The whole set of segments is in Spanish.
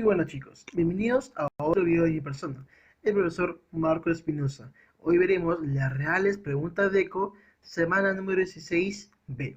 buenas chicos, bienvenidos a otro video de mi persona, el profesor Marco Espinosa. Hoy veremos las reales preguntas de ECO, semana número 16B.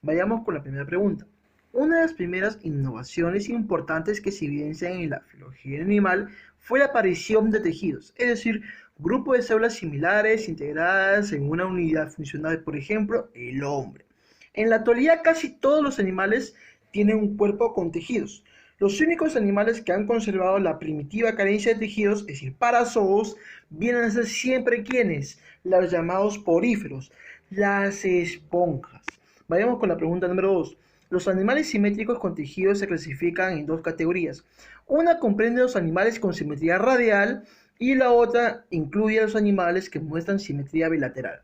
Vayamos con la primera pregunta. Una de las primeras innovaciones importantes que se evidencian en la filología animal fue la aparición de tejidos, es decir, grupos de células similares integradas en una unidad funcional, por ejemplo, el hombre. En la actualidad casi todos los animales tienen un cuerpo con tejidos. Los únicos animales que han conservado la primitiva carencia de tejidos, es decir, parazoos, vienen a ser siempre quienes, los llamados poríferos, las esponjas. Vayamos con la pregunta número 2. Los animales simétricos con tejidos se clasifican en dos categorías. Una comprende los animales con simetría radial y la otra incluye a los animales que muestran simetría bilateral.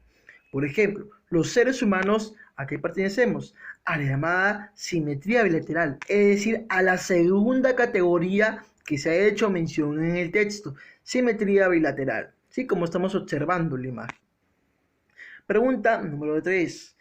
Por ejemplo, los seres humanos, ¿a qué pertenecemos? A la llamada simetría bilateral, es decir, a la segunda categoría que se ha hecho mención en el texto, simetría bilateral, ¿sí? Como estamos observando en la imagen. Pregunta número 3.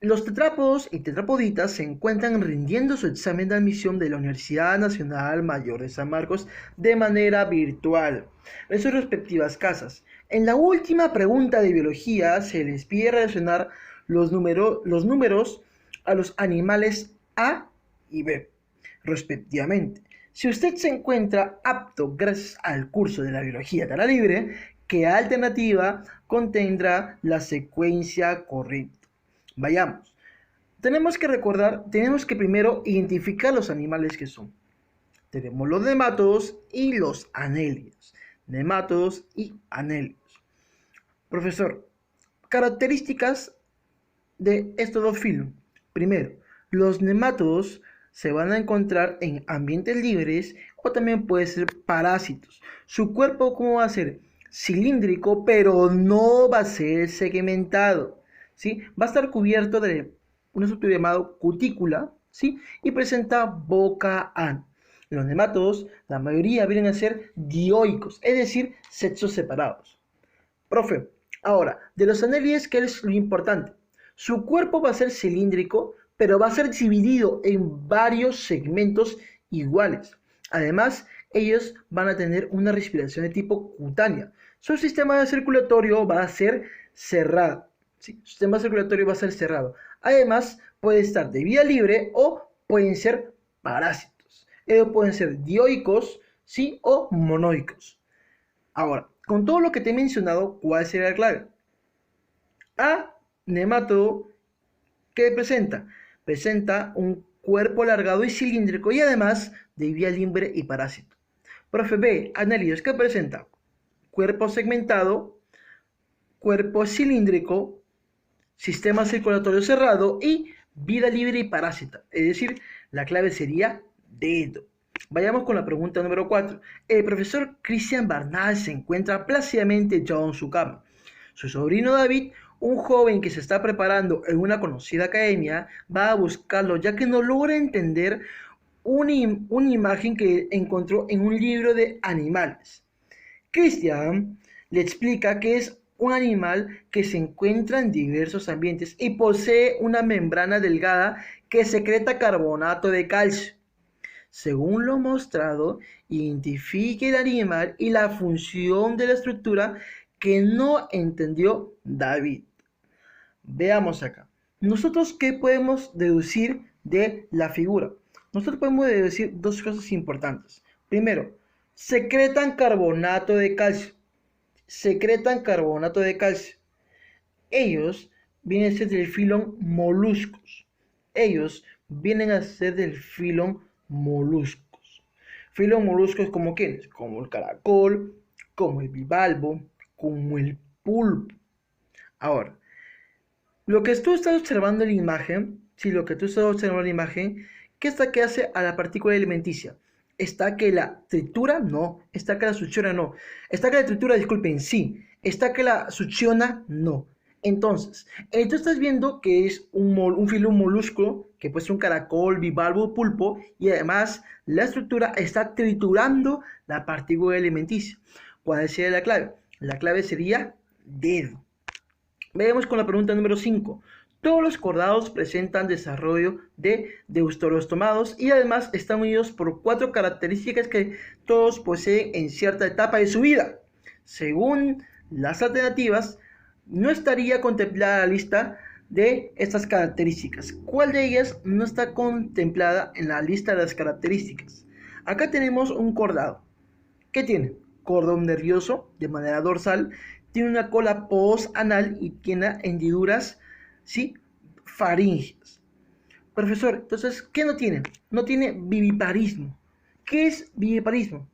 Los tetrápodos y tetrapoditas se encuentran rindiendo su examen de admisión de la Universidad Nacional Mayor de San Marcos de manera virtual en sus respectivas casas. En la última pregunta de biología se les pide relacionar los números a los animales A y B, respectivamente. Si usted se encuentra apto gracias al curso de la biología Tarea Libre, ¿qué alternativa contendrá la secuencia correcta? Vayamos. Tenemos que primero identificar los animales que son. Tenemos los nemátodos y los anélidos. Nemátodos y anélidos. Profesor, características de estos dos filos. Primero, los nemátodos se van a encontrar en ambientes libres o también pueden ser parásitos. Su cuerpo, ¿cómo va a ser? Cilíndrico, pero no va a ser segmentado, ¿sí? Va a estar cubierto de una estructura llamada cutícula, ¿sí? Y presenta boca ancha. Los nemátodos, la mayoría vienen a ser dioicos, es decir, sexos separados. Profe, ahora, de los anélidos, ¿qué es lo importante? Su cuerpo va a ser cilíndrico, pero va a ser dividido en varios segmentos iguales. Además, ellos van a tener una respiración de tipo cutánea. Su sistema circulatorio va a ser cerrado. ¿Sí? Su sistema circulatorio va a ser cerrado. Además, puede estar de vía libre o pueden ser parásitos. Ellos pueden ser dioicos, ¿sí? O monoicos. Ahora, con todo lo que te he mencionado, ¿cuál será la clave? A, nemátodo, ¿qué presenta? Presenta un cuerpo alargado y cilíndrico y además de vía libre y parásito. Profe B, anélidos, ¿qué presenta? Cuerpo segmentado, cuerpo cilíndrico, sistema circulatorio cerrado y vida libre y parásita. Es decir, la clave sería dedo. Vayamos con la pregunta número 4. El profesor Cristian Barnal se encuentra plácidamente echado en su cama. Su sobrino David, un joven que se está preparando en una conocida academia, va a buscarlo ya que no logra entender una imagen que encontró en un libro de animales. Cristian le explica que es un animal que se encuentra en diversos ambientes y posee una membrana delgada que secreta carbonato de calcio. Según lo mostrado, identifique el animal y la función de la estructura que no entendió David. Veamos acá. Nosotros, ¿qué podemos deducir de la figura? Nosotros podemos deducir dos cosas importantes. Primero, secretan carbonato de calcio. Secretan carbonato de calcio. Ellos vienen a ser del filón moluscos. Ellos vienen a ser del filón moluscos. Filón moluscos como quiénes? Como el caracol, como el bivalvo, como el pulpo. Ahora, lo que tú estás observando en la imagen, ¿qué está que hace a la partícula alimenticia? ¿Está que la tritura? No. ¿Está que la succiona? No. ¿Está que la tritura? Disculpen, sí. ¿Está que la succiona? No. Entonces, tú estás viendo que es un filo molusco, que puede ser un caracol, bivalvo, pulpo, y además la estructura está triturando la partícula alimenticia. ¿Cuál sería la clave? La clave sería dedo. Veamos con la pregunta número 5. Todos los cordados presentan desarrollo de deuterostomados y además están unidos por 4 características que todos poseen en cierta etapa de su vida. Según las alternativas, no estaría contemplada la lista de estas características. ¿Cuál de ellas no está contemplada en la lista de las características? Acá tenemos un cordado. ¿Qué tiene? Cordón nervioso de manera dorsal, tiene una cola postanal y tiene hendiduras, ¿sí?, faríngeas. Profesor, entonces, ¿qué no tiene? No tiene viviparismo. ¿Qué es viviparismo?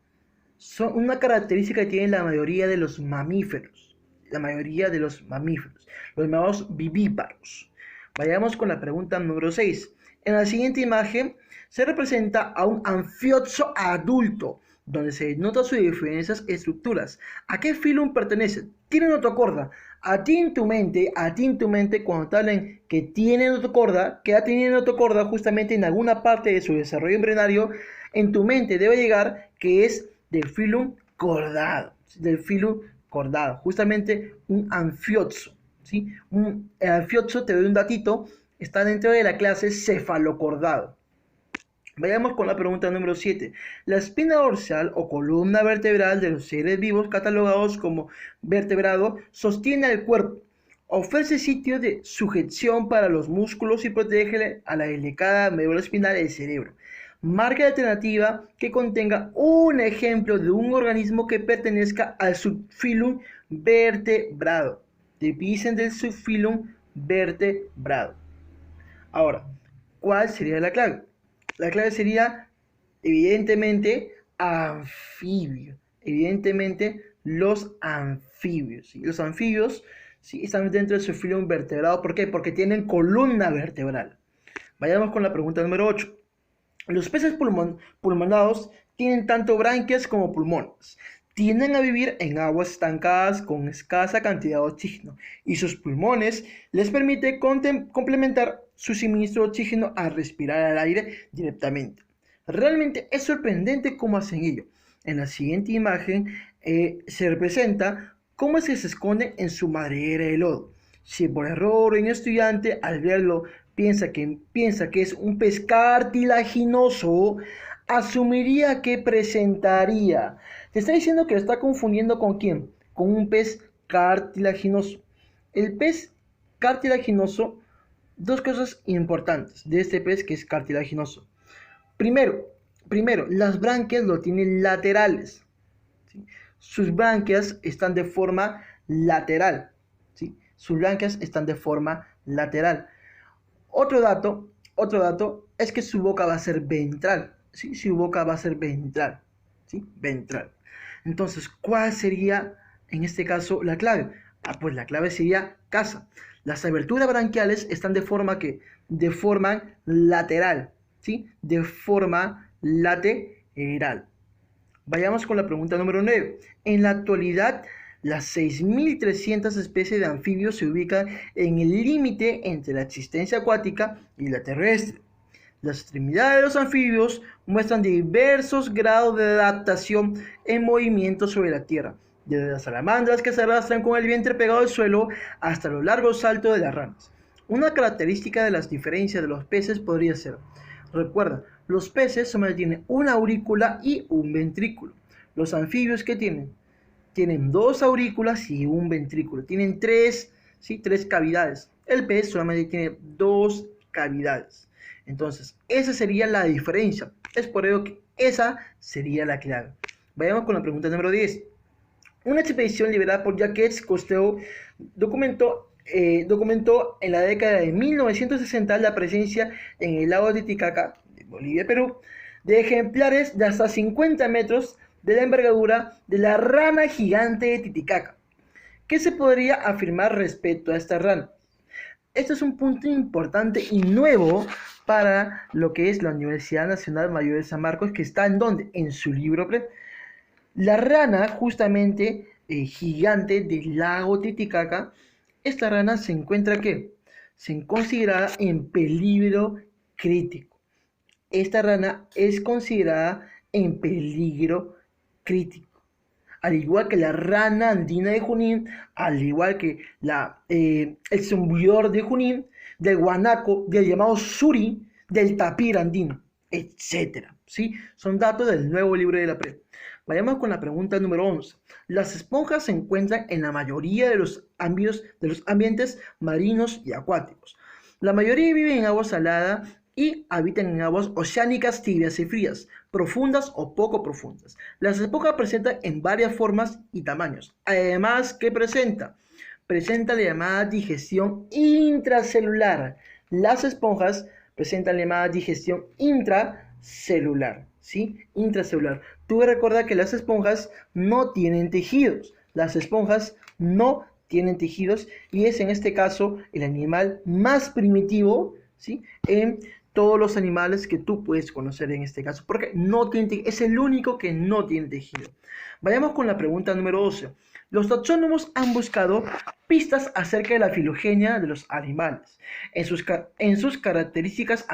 Son una característica que tienen la mayoría de los mamíferos. La mayoría de los mamíferos. Los llamados vivíparos. Vayamos con la pregunta número 6. En la siguiente imagen se representa a un anfioxo adulto, donde se denota sus diferentes estructuras. ¿A qué filum pertenece? Tiene notocorda. A ti en tu mente, cuando te hablen que tiene notocorda, que ha tenido notocorda justamente en alguna parte de su desarrollo embrionario, en tu mente debe llegar que es del filum cordado, justamente un anfioxo, ¿sí? El anfioxo, te doy un datito, está dentro de la clase cefalocordado. Vayamos con la pregunta número 7. La espina dorsal o columna vertebral de los seres vivos catalogados como vertebrado sostiene al cuerpo, ofrece sitio de sujeción para los músculos y protege a la delicada médula espinal del cerebro. Marca alternativa que contenga un ejemplo de un organismo que pertenezca al subfilum vertebrado. Dicen del subfilum vertebrado. Ahora, ¿cuál sería la clave? La clave sería, evidentemente, anfibio. Evidentemente, los anfibios. ¿Sí? Los anfibios, ¿sí?, están dentro del subfilum vertebrado. ¿Por qué? Porque tienen columna vertebral. Vayamos con la pregunta número 8. Los peces pulmonados tienen tanto branquias como pulmones. Tienden a vivir en aguas estancadas con escasa cantidad de oxígeno y sus pulmones les permite complementar su suministro de oxígeno al respirar al aire directamente. Realmente es sorprendente cómo hacen ello. En la siguiente imagen se representa cómo es que se esconde en su madriguera de lodo. Si por error un estudiante al verlo piensa que es un pez cartilaginoso, asumiría que presentaría. Te está diciendo que lo está confundiendo ¿con quién? Con un pez cartilaginoso. El pez cartilaginoso, dos cosas importantes de este pez que es cartilaginoso. Primero, las branquias lo tienen laterales, ¿sí? Sus branquias están de forma lateral, ¿sí? Sus branquias están de forma lateral. Otro dato es que su boca va a ser ventral, ¿sí? Su boca va a ser ventral, ¿sí? Ventral. Entonces, ¿cuál sería en este caso la clave? Pues la clave sería casa. Las aberturas branquiales están de forma lateral, ¿sí? De forma lateral. Vayamos con la pregunta número 9. En la actualidad, las 6.300 especies de anfibios se ubican en el límite entre la existencia acuática y la terrestre. Las extremidades de los anfibios muestran diversos grados de adaptación en movimiento sobre la tierra, desde las salamandras que se arrastran con el vientre pegado al suelo hasta los largos saltos de las ranas. Una característica de las diferencias de los peces podría ser, recuerda, los peces solamente tienen una aurícula y un ventrículo. Los anfibios, ¿qué tienen? Tienen 2 aurículas y un ventrículo. Tienen 3 cavidades. El pez solamente tiene 2 cavidades. Entonces, esa sería la diferencia. Es por ello que esa sería la clave. Vayamos con la pregunta número 10. Una expedición liderada por Jacques Cousteau documentó en la década de 1960 la presencia en el lago de Titicaca, de Bolivia y Perú, de ejemplares de hasta 50 metros de la envergadura de la rana gigante de Titicaca. ¿Qué se podría afirmar respecto a esta rana? Este es un punto importante y nuevo para lo que es la Universidad Nacional Mayor de San Marcos, que está en ¿dónde? En su libro. La rana, justamente, gigante del lago Titicaca, esta rana se encuentra, ¿qué? Se considerada en peligro crítico. Esta rana es considerada en peligro crítico. Al igual que la rana andina de Junín, al igual que el zumbidor de Junín, del guanaco, del llamado suri, del tapir andino, etcétera, ¿sí? Son datos del nuevo libro de la PRE. Vayamos con la pregunta número 11. Las esponjas se encuentran en la mayoría de los ambientes marinos y acuáticos. La mayoría viven en agua salada y habitan en aguas oceánicas tibias y frías, profundas o poco profundas. Las esponjas presentan en varias formas y tamaños. Además, ¿qué presenta? Presenta la llamada digestión intracelular. Las esponjas presentan la llamada digestión intracelular, ¿sí? Intracelular. Tú recuerda que las esponjas no tienen tejidos. Las esponjas no tienen tejidos y es en este caso el animal más primitivo, ¿sí? En todos los animales que tú puedes conocer en este caso, porque no tiene es el único que no tiene tejido. Vayamos con la pregunta número 12. Los taxónomos han buscado pistas acerca de la filogenia de los animales, en sus características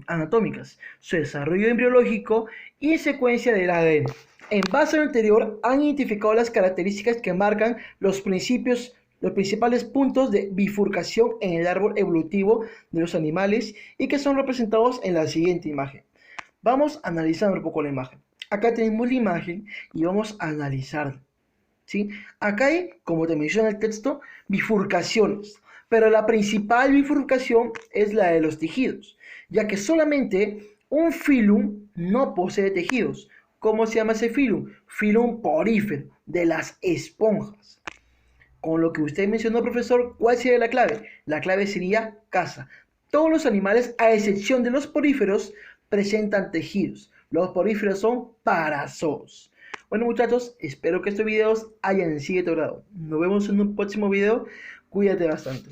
anatómicas, su desarrollo embriológico y secuencia del ADN. En base a lo anterior, han identificado las características que marcan los principales puntos de bifurcación en el árbol evolutivo de los animales y que son representados en la siguiente imagen. Vamos a analizar un poco la imagen. Acá tenemos la imagen y vamos a analizarla, ¿sí? Acá hay, como te menciona el texto, bifurcaciones, pero la principal bifurcación es la de los tejidos, ya que solamente un filum no posee tejidos. ¿Cómo se llama ese filum? Filum porífero, de las esponjas. Con lo que usted mencionó, profesor, ¿cuál sería la clave? La clave sería casa. Todos los animales, a excepción de los poríferos, presentan tejidos. Los poríferos son parazoos. Bueno, muchachos, espero que estos videos hayan sido de tu agrado. Nos vemos en un próximo video. Cuídate bastante.